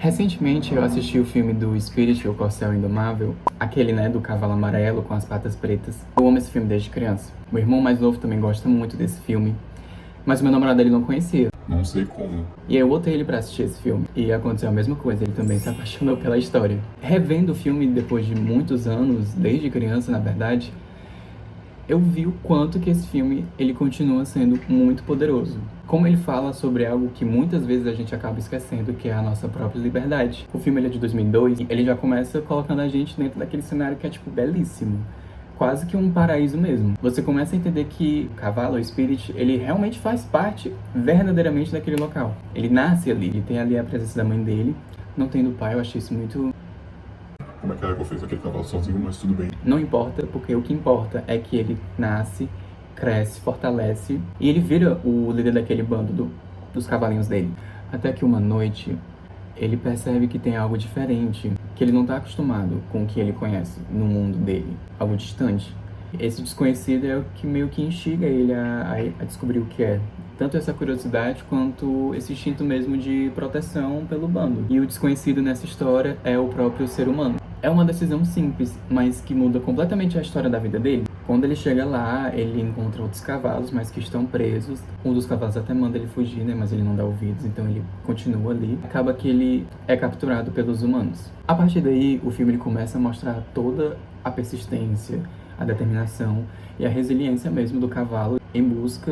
Recentemente eu assisti o filme do Spirit, o Corcel Indomável, aquele, né, do cavalo amarelo com as patas pretas. Eu amo esse filme desde criança. Meu irmão mais novo também gosta muito desse filme, mas o meu namorado ele não conhecia. Não sei como. E aí eu botei ele pra assistir esse filme. E aconteceu a mesma coisa, ele também se apaixonou pela história. Revendo o filme depois de muitos anos, desde criança na verdade, eu vi o quanto que esse filme ele continua sendo muito poderoso. Como ele fala sobre algo que muitas vezes a gente acaba esquecendo, que é a nossa própria liberdade. O filme ele é de 2002 e ele já começa colocando a gente dentro daquele cenário que é tipo belíssimo. Quase que um paraíso mesmo. Você começa a entender que o cavalo, o Spirit, ele realmente faz parte verdadeiramente daquele local. Ele nasce ali, ele tem ali a presença da mãe dele, não tem do pai. Eu achei isso muito... Como é que a Eva fez aquele cavalo sozinho, mas tudo bem. Não importa, porque o que importa é que ele nasce, cresce, fortalece e ele vira o líder daquele bando dos cavalinhos dele. Até que uma noite ele percebe que tem algo diferente, que ele não está acostumado com o que ele conhece no mundo dele, algo distante. Esse desconhecido é o que meio que instiga ele a descobrir o que é. Tanto essa curiosidade quanto esse instinto mesmo de proteção pelo bando. E o desconhecido nessa história é o próprio ser humano. É uma decisão simples, mas que muda completamente a história da vida dele. Quando ele chega lá, ele encontra outros cavalos, mas que estão presos. Um dos cavalos até manda ele fugir, né? Mas ele não dá ouvidos, então ele continua ali. Acaba que ele é capturado pelos humanos. A partir daí, o filme ele começa a mostrar toda a persistência, a determinação e a resiliência mesmo do cavalo em busca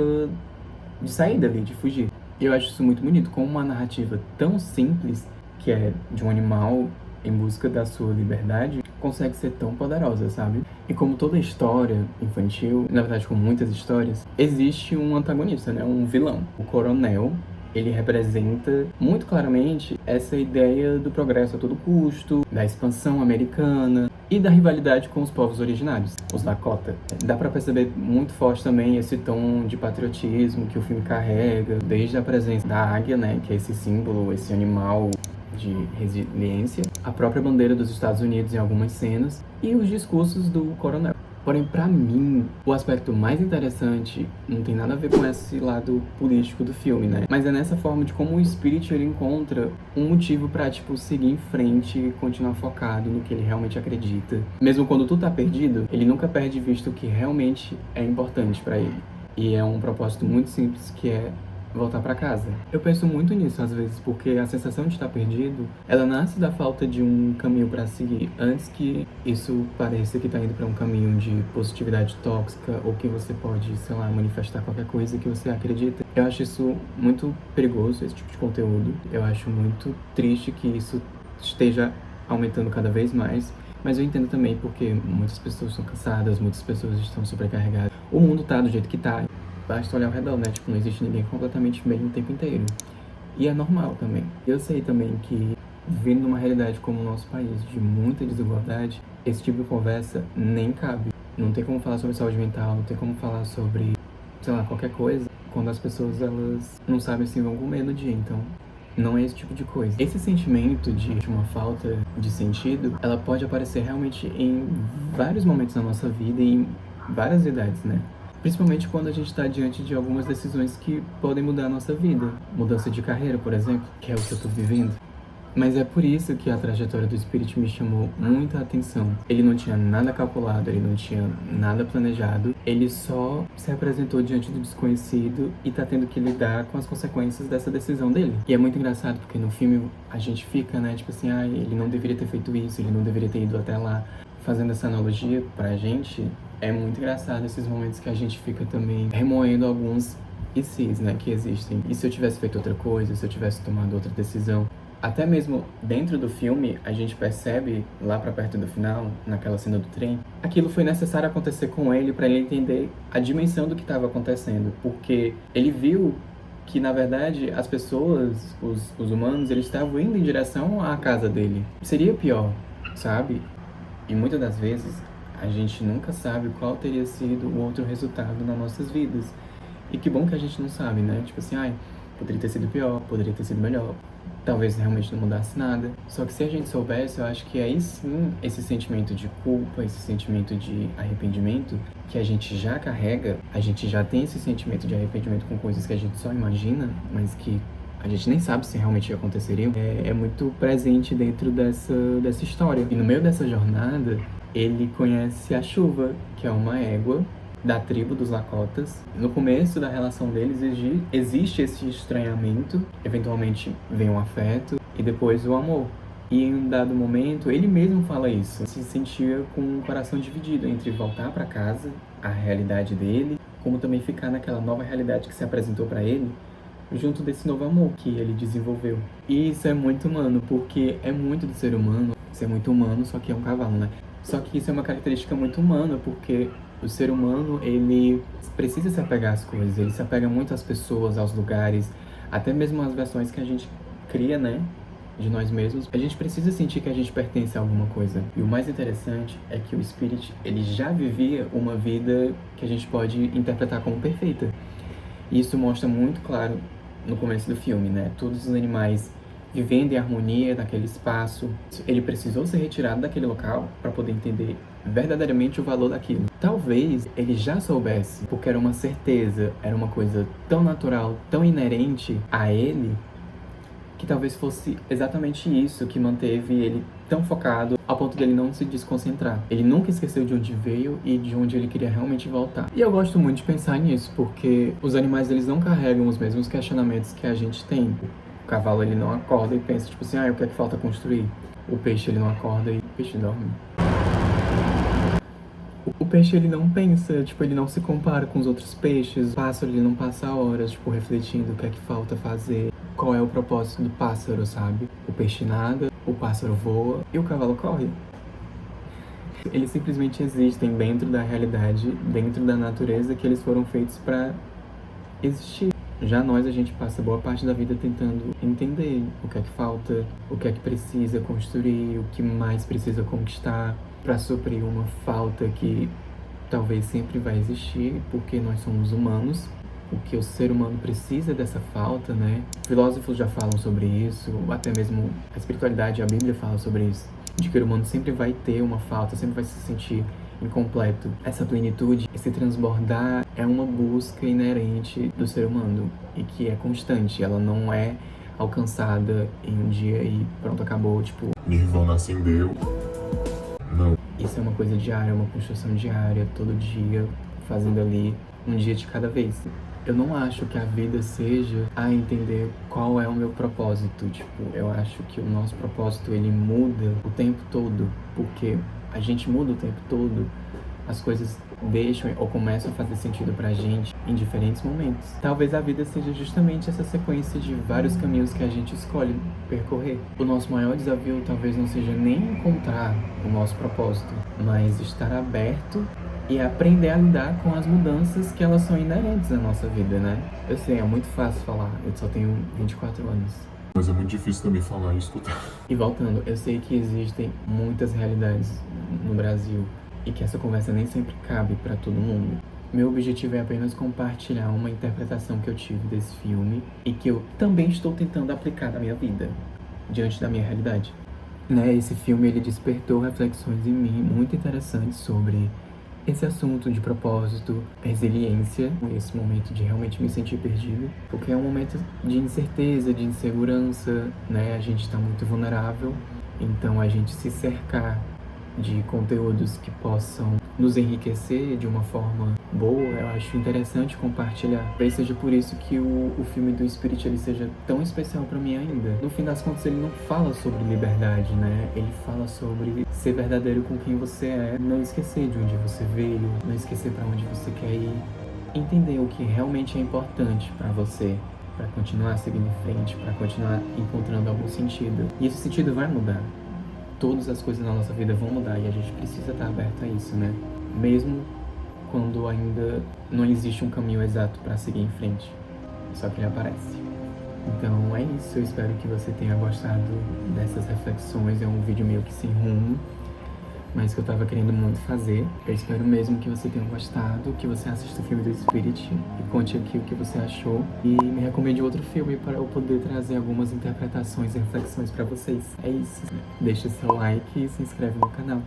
de sair dali, de fugir. E eu acho isso muito bonito, como uma narrativa tão simples, que é de um animal em busca da sua liberdade, consegue ser tão poderosa, sabe? E como toda história infantil, na verdade como muitas histórias, existe um antagonista, né? Um vilão. O coronel, ele representa muito claramente essa ideia do progresso a todo custo, da expansão americana e da rivalidade com os povos originários, os Lakota. Dá pra perceber muito forte também esse tom de patriotismo que o filme carrega, desde a presença da águia, né? Que é esse símbolo, esse animal de resiliência, a própria bandeira dos Estados Unidos em algumas cenas e os discursos do coronel. Porém, pra mim, o aspecto mais interessante não tem nada a ver com esse lado político do filme, né? Mas é nessa forma de como o Spirit ele encontra um motivo pra, tipo, seguir em frente e continuar focado no que ele realmente acredita. Mesmo quando tu tá perdido, ele nunca perde de vista o que realmente é importante pra ele. E é um propósito muito simples que é voltar pra casa. Eu penso muito nisso às vezes, porque a sensação de estar perdido, ela nasce da falta de um caminho pra seguir, antes que isso pareça que tá indo pra um caminho de positividade tóxica, ou que você pode, sei lá, manifestar qualquer coisa que você acredita. Eu acho isso muito perigoso, esse tipo de conteúdo. Eu acho muito triste que isso esteja aumentando cada vez mais. Mas eu entendo também porque muitas pessoas estão cansadas, muitas pessoas estão sobrecarregadas. O mundo tá do jeito que tá. Basta olhar ao redor, né? Tipo, não existe ninguém completamente bem o tempo inteiro. E é normal também. Eu sei também que, vivendo numa realidade como o nosso país, de muita desigualdade, esse tipo de conversa nem cabe. Não tem como falar sobre saúde mental, não tem como falar sobre, sei lá, qualquer coisa, quando as pessoas, elas não sabem se vão comer no dia. Então, não é esse tipo de coisa. Esse sentimento de uma falta de sentido, ela pode aparecer realmente em vários momentos da nossa vida e em várias idades, né? Principalmente quando a gente está diante de algumas decisões que podem mudar a nossa vida. Mudança de carreira, por exemplo, que é o que eu tô vivendo. Mas é por isso que a trajetória do Spirit me chamou muita atenção. Ele não tinha nada calculado, ele não tinha nada planejado. Ele só se apresentou diante do desconhecido e tá tendo que lidar com as consequências dessa decisão dele. E é muito engraçado porque no filme a gente fica, né, tipo assim, ele não deveria ter feito isso, ele não deveria ter ido até lá. Fazendo essa analogia pra gente, é muito engraçado esses momentos que a gente fica também remoendo alguns e se's, né, que existem. E se eu tivesse feito outra coisa, se eu tivesse tomado outra decisão? Até mesmo dentro do filme, a gente percebe, lá pra perto do final, naquela cena do trem, aquilo foi necessário acontecer com ele pra ele entender a dimensão do que estava acontecendo. Porque ele viu que, na verdade, as pessoas, os humanos, eles estavam indo em direção à casa dele. Seria pior, sabe? E muitas das vezes, a gente nunca sabe qual teria sido o outro resultado nas nossas vidas. E que bom que a gente não sabe, né? Tipo assim, poderia ter sido pior, poderia ter sido melhor. Talvez realmente não mudasse nada. Só que se a gente soubesse, eu acho que aí sim, esse sentimento de culpa, esse sentimento de arrependimento que a gente já carrega, a gente já tem esse sentimento de arrependimento com coisas que a gente só imagina, mas que a gente nem sabe se realmente aconteceriam, é muito presente dentro dessa história. E no meio dessa jornada, ele conhece a Chuva, que é uma égua da tribo dos Lakotas. No começo da relação deles existe esse estranhamento, eventualmente vem o afeto e depois o amor. E em um dado momento, ele mesmo fala isso, se sentia com o coração dividido entre voltar para casa, a realidade dele, como também ficar naquela nova realidade que se apresentou para ele, junto desse novo amor que ele desenvolveu. E isso é muito humano, porque é muito do ser humano, ser muito humano, só que é um cavalo, né? Só que isso é uma característica muito humana, porque o ser humano, ele precisa se apegar às coisas, ele se apega muito às pessoas, aos lugares, até mesmo às versões que a gente cria, né, de nós mesmos. A gente precisa sentir que a gente pertence a alguma coisa. E o mais interessante é que o Spirit, ele já vivia uma vida que a gente pode interpretar como perfeita. E isso mostra muito claro no começo do filme, né? Todos os animais vivendo em harmonia naquele espaço. Ele precisou ser retirado daquele local para poder entender verdadeiramente o valor daquilo. Talvez ele já soubesse, porque era uma certeza, era uma coisa tão natural, tão inerente a ele, que talvez fosse exatamente isso que manteve ele tão focado ao ponto dele não se desconcentrar. Ele nunca esqueceu de onde veio e de onde ele queria realmente voltar. E eu gosto muito de pensar nisso, porque os animais, eles não carregam os mesmos questionamentos que a gente tem. O cavalo, ele não acorda e pensa, tipo assim, o que é que falta construir? O peixe, ele não acorda e o peixe dorme. O peixe, ele não pensa, tipo, ele não se compara com os outros peixes. O pássaro, ele não passa horas, tipo, refletindo o que é que falta fazer. Qual é o propósito do pássaro, sabe? O peixe nada, o pássaro voa e o cavalo corre. Eles simplesmente existem dentro da realidade, dentro da natureza que eles foram feitos para existir. Já nós, a gente passa boa parte da vida tentando entender o que é que falta, o que é que precisa construir, o que mais precisa conquistar para suprir uma falta que talvez sempre vai existir, porque nós somos humanos. O que o ser humano precisa dessa falta, né? Filósofos já falam sobre isso, até mesmo a espiritualidade, a Bíblia fala sobre isso, de que o humano sempre vai ter uma falta, sempre vai se sentir incompleto. Essa plenitude, esse transbordar, é uma busca inerente do ser humano e que é constante, ela não é alcançada em um dia e pronto, acabou, tipo... Nirvana acendeu. Não. Isso é uma coisa diária, uma construção diária, todo dia, fazendo ali um dia de cada vez. Eu não acho que a vida seja entender qual é o meu propósito. Tipo, eu acho que o nosso propósito, ele muda o tempo todo, porque a gente muda o tempo todo. As coisas deixam ou começam a fazer sentido pra gente em diferentes momentos. Talvez a vida seja justamente essa sequência de vários caminhos que a gente escolhe percorrer. O nosso maior desafio talvez não seja nem encontrar o nosso propósito, mas estar aberto e aprender a lidar com as mudanças que elas são inerentes à nossa vida, né? Eu sei, é muito fácil falar, eu só tenho 24 anos. Mas é muito difícil também falar e escutar. E voltando, eu sei que existem muitas realidades no Brasil e que essa conversa nem sempre cabe para todo mundo. Meu objetivo é apenas compartilhar uma interpretação que eu tive desse filme e que eu também estou tentando aplicar na minha vida, diante da minha realidade. Né, esse filme, ele despertou reflexões em mim muito interessantes sobre esse assunto de propósito, resiliência, esse momento de realmente me sentir perdido, porque é um momento de incerteza, de insegurança, né? A gente está muito vulnerável, então a gente se cercar de conteúdos que possam nos enriquecer de uma forma boa, eu acho interessante compartilhar. Talvez seja por isso que o filme do Spirit, ele seja tão especial pra mim ainda. No fim das contas, ele não fala sobre liberdade, né? Ele fala sobre ser verdadeiro com quem você é, não esquecer de onde você veio, não esquecer pra onde você quer ir, entender o que realmente é importante pra você, pra continuar seguindo em frente, pra continuar encontrando algum sentido. E esse sentido vai mudar. Todas as coisas na nossa vida vão mudar e a gente precisa estar aberto a isso, né? Mesmo quando ainda não existe um caminho exato para seguir em frente, só que ele aparece. Então é isso, eu espero que você tenha gostado dessas reflexões. É um vídeo meio que sem rumo, mas que eu tava querendo muito fazer. Eu espero mesmo que você tenha gostado, que você assista o filme do Spirit e conte aqui o que você achou. E me recomende outro filme para eu poder trazer algumas interpretações e reflexões para vocês. É isso. Deixa seu like e se inscreve no canal.